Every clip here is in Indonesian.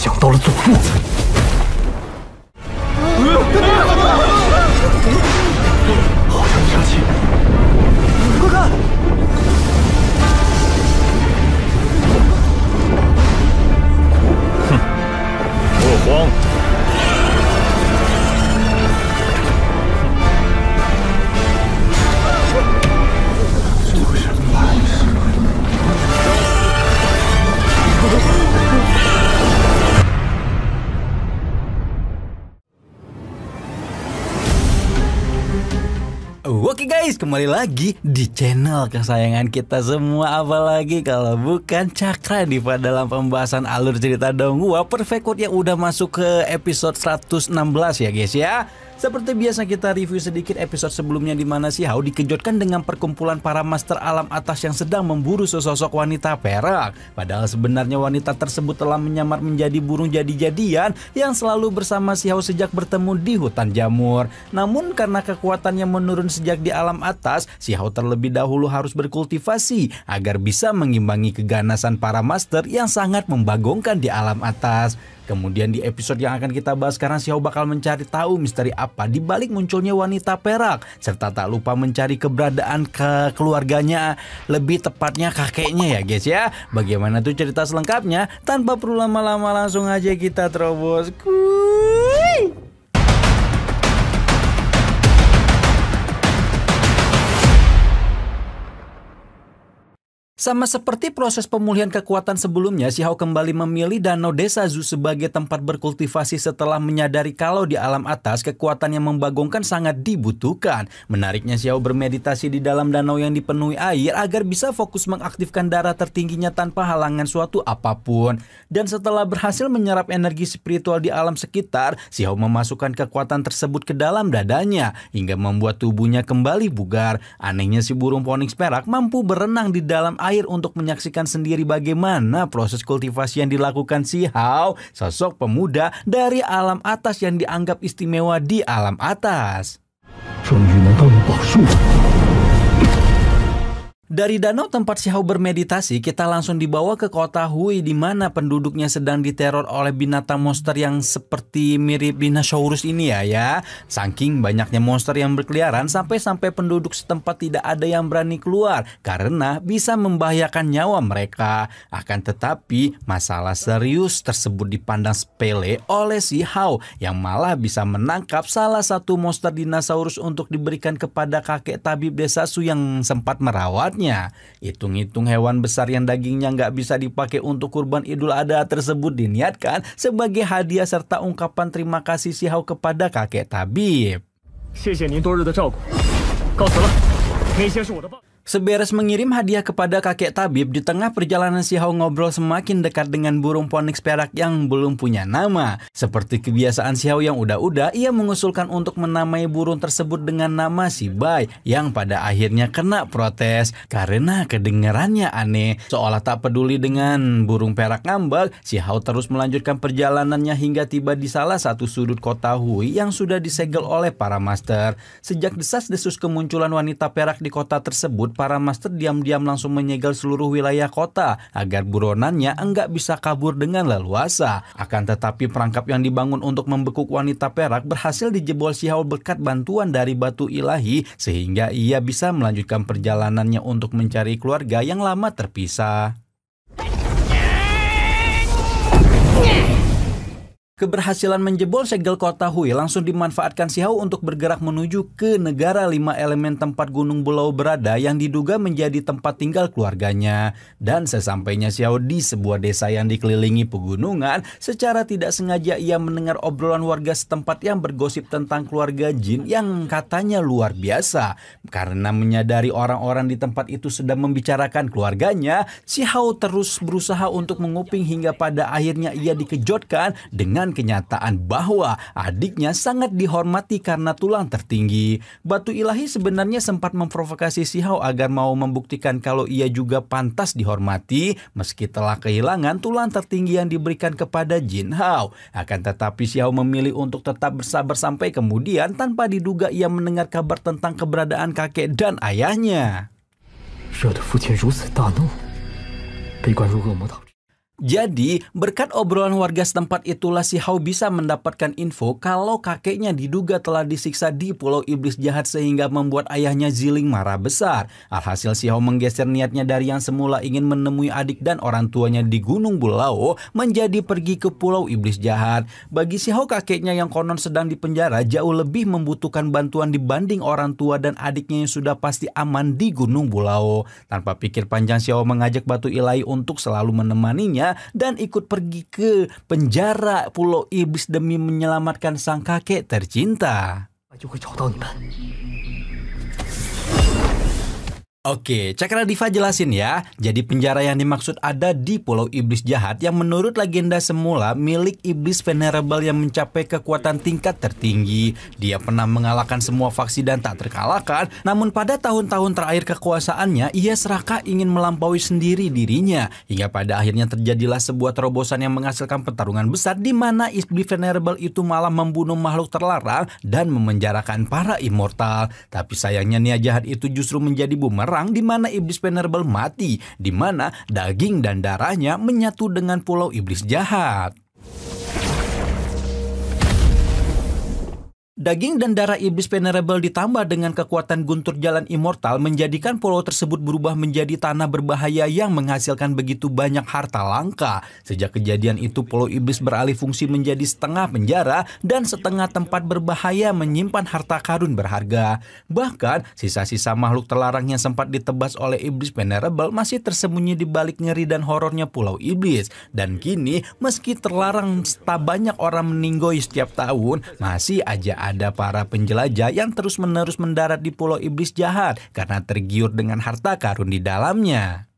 想到了祖父。好像杀气，快看！哼，莫慌。 Oke guys, kembali lagi di channel kesayangan kita semua. Apalagi kalau bukan Cakra Diva dalam pembahasan alur cerita Donghua Perfect World yang udah masuk ke episode 116 ya guys ya. Seperti biasa kita review sedikit episode sebelumnya di mana si Hao dikejutkan dengan perkumpulan para master alam atas yang sedang memburu sesosok wanita perak. Padahal sebenarnya wanita tersebut telah menyamar menjadi burung jadi-jadian yang selalu bersama si Hao sejak bertemu di hutan jamur. Namun karena kekuatannya menurun sejak di alam atas, si Hao terlebih dahulu harus berkultivasi agar bisa mengimbangi keganasan para master yang sangat membagongkan di alam atas. Kemudian di episode yang akan kita bahas sekarang, si Hao bakal mencari tahu misteri apa di balik munculnya wanita perak, serta tak lupa mencari keberadaan keluarganya, lebih tepatnya kakeknya ya guys ya. Bagaimana tuh cerita selengkapnya? Tanpa perlu lama-lama langsung aja kita terobos. Kuy. Sama seperti proses pemulihan kekuatan sebelumnya, si Hao kembali memilih Danau Desa Zu sebagai tempat berkultivasi setelah menyadari kalau di alam atas kekuatan yang membagongkan sangat dibutuhkan. Menariknya, si Hao bermeditasi di dalam danau yang dipenuhi air agar bisa fokus mengaktifkan darah tertingginya tanpa halangan suatu apapun. Dan setelah berhasil menyerap energi spiritual di alam sekitar, si Hao memasukkan kekuatan tersebut ke dalam dadanya hingga membuat tubuhnya kembali bugar. Anehnya, si burung Phoenix perak mampu berenang di dalam air untuk menyaksikan sendiri bagaimana proses kultivasi yang dilakukan si Hao, sosok pemuda dari alam atas yang dianggap istimewa di alam atas. Dari danau tempat si Hao bermeditasi, kita langsung dibawa ke kota Hui di mana penduduknya sedang diteror oleh binatang monster yang seperti mirip dinosaurus ini ya. Saking banyaknya monster yang berkeliaran sampai-sampai penduduk setempat tidak ada yang berani keluar karena bisa membahayakan nyawa mereka. Akan tetapi masalah serius tersebut dipandang sepele oleh si Hao yang malah bisa menangkap salah satu monster dinosaurus untuk diberikan kepada kakek tabib desa Su yang sempat merawat. Hitung-hitung hewan besar yang dagingnya nggak bisa dipakai untuk kurban Idul Adha tersebut diniatkan sebagai hadiah serta ungkapan terima kasih si Hao kepada kakek tabib. Seberes mengirim hadiah kepada kakek tabib, di tengah perjalanan si Hao ngobrol semakin dekat dengan burung Phoenix perak yang belum punya nama. Seperti kebiasaan si Hao yang udah-udah, ia mengusulkan untuk menamai burung tersebut dengan nama si Bai, yang pada akhirnya kena protes karena kedengarannya aneh. Seolah tak peduli dengan burung perak ngambek, si Hao terus melanjutkan perjalanannya hingga tiba di salah satu sudut kota Hui yang sudah disegel oleh para master. Sejak desas-desus kemunculan wanita perak di kota tersebut, para master diam-diam langsung menyegel seluruh wilayah kota agar buronannya enggak bisa kabur dengan leluasa. Akan tetapi perangkap yang dibangun untuk membekuk wanita perak berhasil dijebol si Hao berkat bantuan dari batu ilahi sehingga ia bisa melanjutkan perjalanannya untuk mencari keluarga yang lama terpisah. Keberhasilan menjebol segel kota Hui langsung dimanfaatkan si Hao untuk bergerak menuju ke negara 5 elemen tempat Gunung Bulau berada yang diduga menjadi tempat tinggal keluarganya. Dan sesampainya si Hao di sebuah desa yang dikelilingi pegunungan, secara tidak sengaja ia mendengar obrolan warga setempat yang bergosip tentang keluarga jin yang katanya luar biasa. Karena menyadari orang-orang di tempat itu sedang membicarakan keluarganya, si Hao terus berusaha untuk menguping hingga pada akhirnya ia dikejutkan dengan kenyataan bahwa adiknya sangat dihormati karena tulang tertinggi. Batu ilahi sebenarnya sempat memprovokasi si Hao agar mau membuktikan kalau ia juga pantas dihormati meski telah kehilangan tulang tertinggi yang diberikan kepada Jin Hao. Akan tetapi si Hao memilih untuk tetap bersabar sampai kemudian tanpa diduga ia mendengar kabar tentang keberadaan kakek dan ayahnya. Jadi, berkat obrolan warga setempat itulah si Hao bisa mendapatkan info kalau kakeknya diduga telah disiksa di Pulau Iblis Jahat sehingga membuat ayahnya Ziling marah besar. Alhasil si Hao menggeser niatnya dari yang semula ingin menemui adik dan orang tuanya di Gunung Bulao menjadi pergi ke Pulau Iblis Jahat. Bagi si Hao, kakeknya yang konon sedang dipenjara jauh lebih membutuhkan bantuan dibanding orang tua dan adiknya yang sudah pasti aman di Gunung Bulao. Tanpa pikir panjang, si Hao mengajak Batu Ilahi untuk selalu menemaninya dan ikut pergi ke penjara Pulau Iblis demi menyelamatkan sang kakek tercinta. Oke, Cakra Diva jelasin ya. Jadi penjara yang dimaksud ada di Pulau Iblis Jahat yang menurut legenda semula milik Iblis Venerable yang mencapai kekuatan tingkat tertinggi. Dia pernah mengalahkan semua faksi dan tak terkalahkan. Namun pada tahun-tahun terakhir kekuasaannya, ia serakah ingin melampaui sendiri dirinya. Hingga pada akhirnya terjadilah sebuah terobosan yang menghasilkan pertarungan besar di mana Iblis Venerable itu malah membunuh makhluk terlarang dan memenjarakan para immortal. Tapi sayangnya niat jahat itu justru menjadi bumerang di mana Iblis Venerable mati, di mana daging dan darahnya menyatu dengan Pulau Iblis Jahat. Daging dan darah Iblis Venerable ditambah dengan kekuatan guntur jalan immortal menjadikan pulau tersebut berubah menjadi tanah berbahaya yang menghasilkan begitu banyak harta langka. Sejak kejadian itu, Pulau Iblis beralih fungsi menjadi setengah penjara dan setengah tempat berbahaya menyimpan harta karun berharga. Bahkan, sisa-sisa makhluk terlarang yang sempat ditebas oleh Iblis Venerable masih tersembunyi di balik ngeri dan horornya Pulau Iblis. Dan kini, meski terlarang tak banyak orang meninggoy setiap tahun, masih aja ada para penjelajah yang terus-menerus mendarat di Pulau Iblis Jahat karena tergiur dengan harta karun di dalamnya.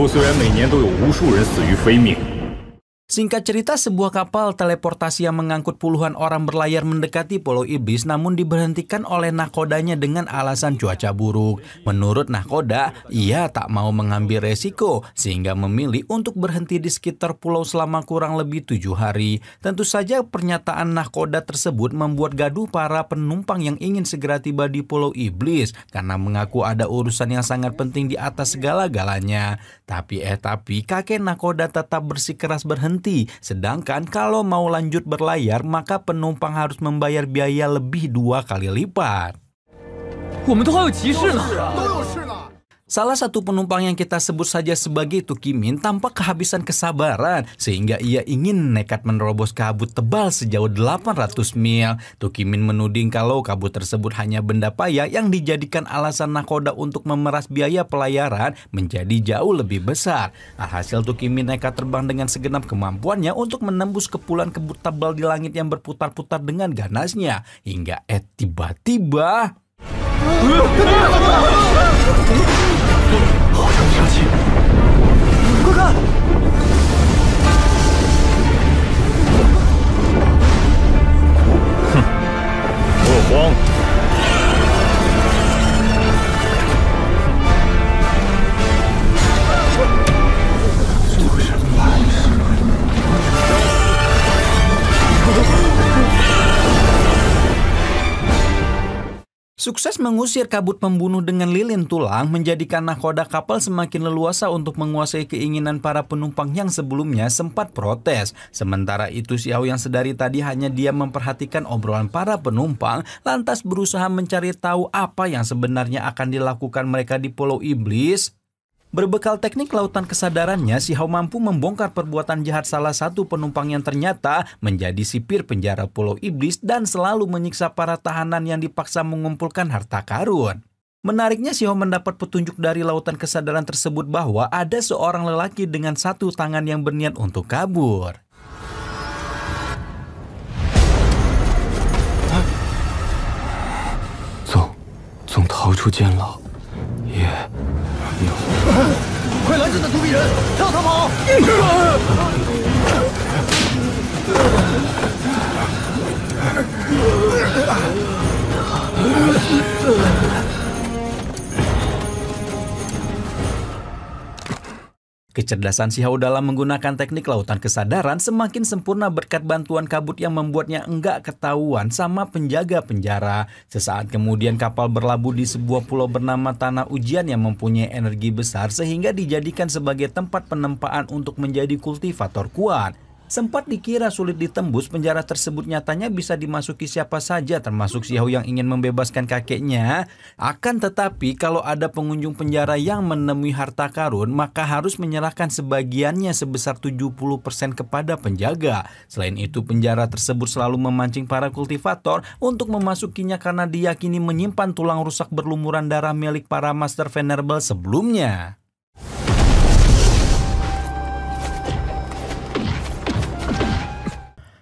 虽然每年都有无数人死于非命。 Singkat cerita, sebuah kapal teleportasi yang mengangkut puluhan orang berlayar mendekati Pulau Iblis namun diberhentikan oleh nahkodanya dengan alasan cuaca buruk. Menurut nahkoda, ia tak mau mengambil resiko sehingga memilih untuk berhenti di sekitar pulau selama kurang lebih 7 hari. Tentu saja pernyataan nahkoda tersebut membuat gaduh para penumpang yang ingin segera tiba di Pulau Iblis karena mengaku ada urusan yang sangat penting di atas segala-galanya. Tapi kakek nahkoda tetap bersikeras berhenti. Sedangkan kalau mau lanjut berlayar, maka penumpang harus membayar biaya lebih 2 kali lipat. Salah satu penumpang yang kita sebut saja sebagai Tukimin tampak kehabisan kesabaran sehingga ia ingin nekat menerobos kabut tebal sejauh 800 mil. Tukimin menuding kalau kabut tersebut hanya benda payah yang dijadikan alasan nahkoda untuk memeras biaya pelayaran menjadi jauh lebih besar. Alhasil Tukimin nekat terbang dengan segenap kemampuannya untuk menembus kepulan kabut tebal di langit yang berputar-putar dengan ganasnya. Hingga tiba-tiba... 好像杀气！快看！哼，莫慌。 Sukses mengusir kabut pembunuh dengan lilin tulang menjadikan nahkoda kapal semakin leluasa untuk menguasai keinginan para penumpang yang sebelumnya sempat protes. Sementara itu si Hao yang sedari tadi hanya diam memperhatikan obrolan para penumpang, lantas berusaha mencari tahu apa yang sebenarnya akan dilakukan mereka di Pulau Iblis. Berbekal teknik lautan kesadarannya, si Hao mampu membongkar perbuatan jahat salah satu penumpang yang ternyata menjadi sipir penjara Pulau Iblis dan selalu menyiksa para tahanan yang dipaksa mengumpulkan harta karun. Menariknya, si Hao mendapat petunjuk dari lautan kesadaran tersebut bahwa ada seorang lelaki dengan satu tangan yang berniat untuk kabur. Zong逃出监牢，也有。快拦住那独臂人，让他跑！ Kecerdasan Xiao dalam menggunakan teknik lautan kesadaran semakin sempurna berkat bantuan kabut yang membuatnya enggak ketahuan sama penjaga penjara. Sesaat kemudian kapal berlabuh di sebuah pulau bernama Tanah Ujian yang mempunyai energi besar sehingga dijadikan sebagai tempat penempaan untuk menjadi kultivator kuat. Sempat dikira sulit ditembus, penjara tersebut nyatanya bisa dimasuki siapa saja termasuk Xiao yang ingin membebaskan kakeknya. Akan tetapi kalau ada pengunjung penjara yang menemui harta karun, maka harus menyerahkan sebagiannya sebesar 70% kepada penjaga. Selain itu penjara tersebut selalu memancing para kultivator untuk memasukinya karena diyakini menyimpan tulang rusak berlumuran darah milik para Master Venerable sebelumnya.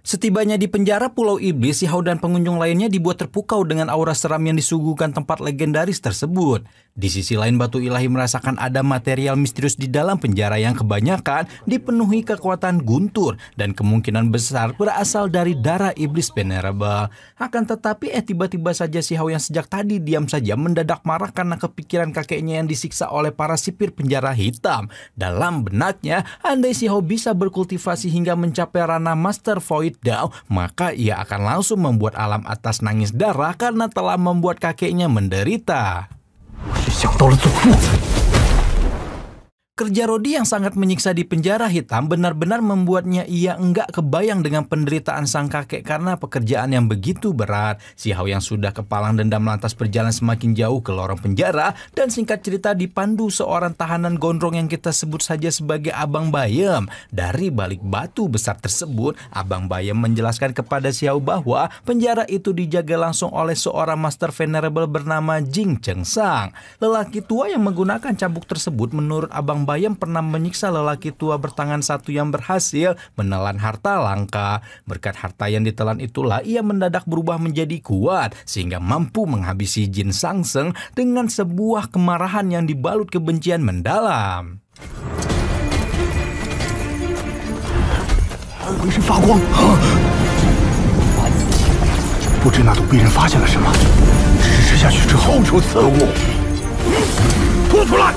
Setibanya di penjara Pulau Iblis, Xiao dan pengunjung lainnya dibuat terpukau dengan aura seram yang disuguhkan tempat legendaris tersebut. Di sisi lain, Batu Ilahi merasakan ada material misterius di dalam penjara yang kebanyakan dipenuhi kekuatan guntur dan kemungkinan besar berasal dari darah iblis venerable. Akan tetapi tiba-tiba saja Xiao yang sejak tadi diam saja mendadak marah karena kepikiran kakeknya yang disiksa oleh para sipir penjara hitam. Dalam benaknya, andai Xiao bisa berkultivasi hingga mencapai ranah Master Void Dao, maka ia akan langsung membuat alam atas nangis darah karena telah membuat kakeknya menderita. Kerja Rodi yang sangat menyiksa di penjara hitam benar-benar membuatnya ia enggak kebayang dengan penderitaan sang kakek karena pekerjaan yang begitu berat. Xiao yang sudah kepalang dendam lantas berjalan semakin jauh ke lorong penjara dan singkat cerita dipandu seorang tahanan gondrong yang kita sebut saja sebagai Abang Bayem. Dari balik batu besar tersebut, Abang Bayem menjelaskan kepada Xiao bahwa penjara itu dijaga langsung oleh seorang Master Venerable bernama Jing Chengsang. Lelaki tua yang menggunakan cambuk tersebut menurut Abang Bayem pernah menyiksa lelaki tua bertangan satu yang berhasil menelan harta langka. Berkat harta yang ditelan itulah ia mendadak berubah menjadi kuat sehingga mampu menghabisi Jin Sangseng dengan sebuah kemarahan yang dibalut kebencian mendalam. 浑身发光，不知那毒逼人发现了什么，只是吃下去之后出此物，吐出来！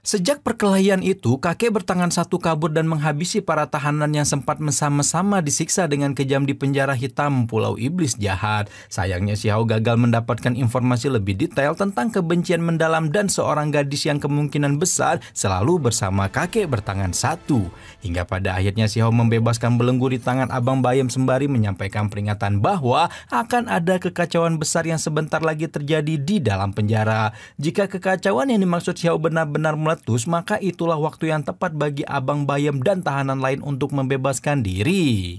Sejak perkelahian itu, kakek bertangan satu kabur dan menghabisi para tahanan yang sempat bersama-sama disiksa dengan kejam di penjara hitam Pulau Iblis Jahat. Sayangnya Xiao gagal mendapatkan informasi lebih detail tentang kebencian mendalam dan seorang gadis yang kemungkinan besar selalu bersama kakek bertangan satu. Hingga pada akhirnya Xiao membebaskan belenggu di tangan Abang Bayem sembari menyampaikan peringatan bahwa akan ada kekacauan besar yang sebentar lagi terjadi di dalam penjara. Jika kekacauan yang dimaksud Xiao benar-benar meletus, maka itulah waktu yang tepat bagi Abang Bayem dan tahanan lain untuk membebaskan diri.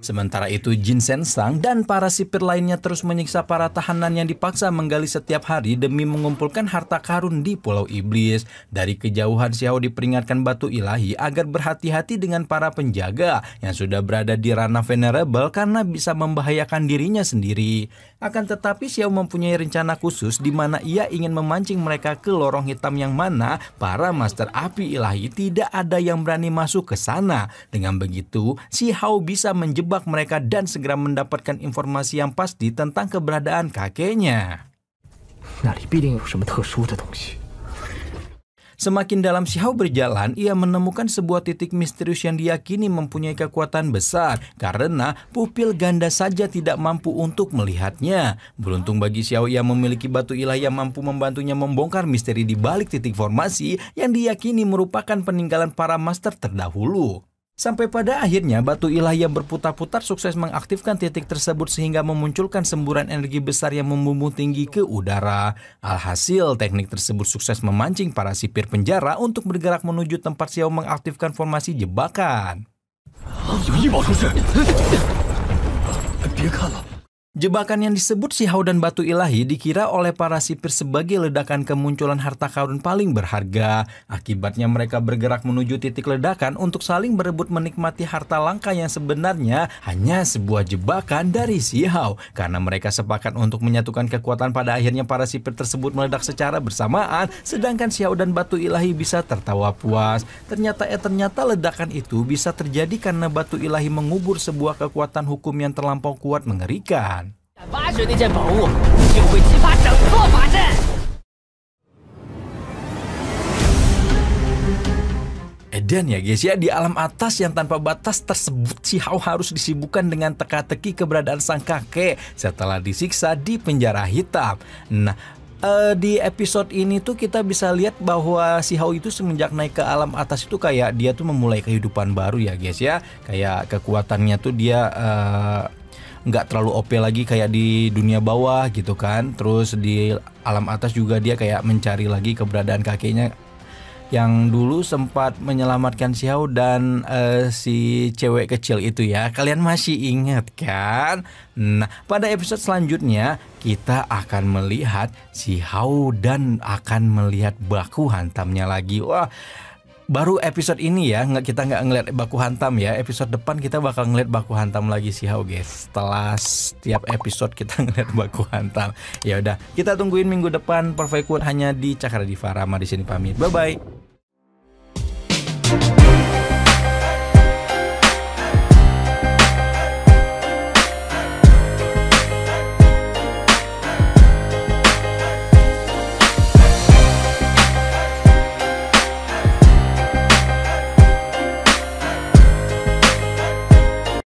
Sementara itu Jin Sensang dan para sipir lainnya terus menyiksa para tahanan yang dipaksa menggali setiap hari demi mengumpulkan harta karun di Pulau Iblis. Dari kejauhan Xiao diperingatkan Batu Ilahi agar berhati-hati dengan para penjaga yang sudah berada di ranah venerable karena bisa membahayakan dirinya sendiri. Akan tetapi Xiao mempunyai rencana khusus di mana ia ingin memancing mereka ke lorong hitam yang mana para Master Api Ilahi tidak ada yang berani masuk ke sana. Dengan begitu, Xiao bisa menjebak mereka dan segera mendapatkan informasi yang pasti tentang keberadaan kakeknya. Semakin dalam Xiao berjalan, ia menemukan sebuah titik misterius yang diyakini mempunyai kekuatan besar karena pupil ganda saja tidak mampu untuk melihatnya. Beruntung bagi Xiao, ia memiliki batu ilahi yang mampu membantunya membongkar misteri di balik titik formasi yang diyakini merupakan peninggalan para master terdahulu. Sampai pada akhirnya batu ilahi yang berputar-putar sukses mengaktifkan titik tersebut sehingga memunculkan semburan energi besar yang membumbung tinggi ke udara. Alhasil teknik tersebut sukses memancing para sipir penjara untuk bergerak menuju tempat Xiao mengaktifkan formasi jebakan. Jebakan yang disebut Si Hao dan Batu Ilahi dikira oleh para sipir sebagai ledakan kemunculan harta karun paling berharga. Akibatnya mereka bergerak menuju titik ledakan untuk saling berebut menikmati harta langka yang sebenarnya hanya sebuah jebakan dari Si Hao. Karena mereka sepakat untuk menyatukan kekuatan, pada akhirnya para sipir tersebut meledak secara bersamaan, sedangkan Si Hao dan Batu Ilahi bisa tertawa puas. Ternyata ledakan itu bisa terjadi karena Batu Ilahi mengubur sebuah kekuatan hukum yang terlampau kuat mengerikan. 挖掘那件宝物，就会激发整座法阵。 Dan ya guys ya, di alam atas yang tanpa batas tersebut, Si Hao harus disibukkan dengan teka-teki keberadaan sang kakek setelah disiksa di penjara hitam. Nah, di episode ini tuh kita bisa lihat bahwa Si Hao itu semenjak naik ke alam atas itu kayak dia tuh memulai kehidupan baru ya guys ya. Kayak kekuatannya tuh dia nggak terlalu OP lagi kayak di dunia bawah gitu kan. Terus di alam atas juga dia kayak mencari lagi keberadaan kakeknya yang dulu sempat menyelamatkan Si Hao dan si cewek kecil itu ya. Kalian masih ingat kan? Nah, pada episode selanjutnya kita akan melihat Si Hao dan akan melihat baku hantamnya lagi. Wah, baru episode ini ya, kita nggak ngeliat baku hantam ya. Episode depan kita bakal ngeliat baku hantam lagi Si Hao guys. Setelah setiap episode kita ngeliat baku hantam. Ya udah, kita tungguin minggu depan Perfect Quote hanya di Cakra Diva. Rama di sini pamit. Bye bye.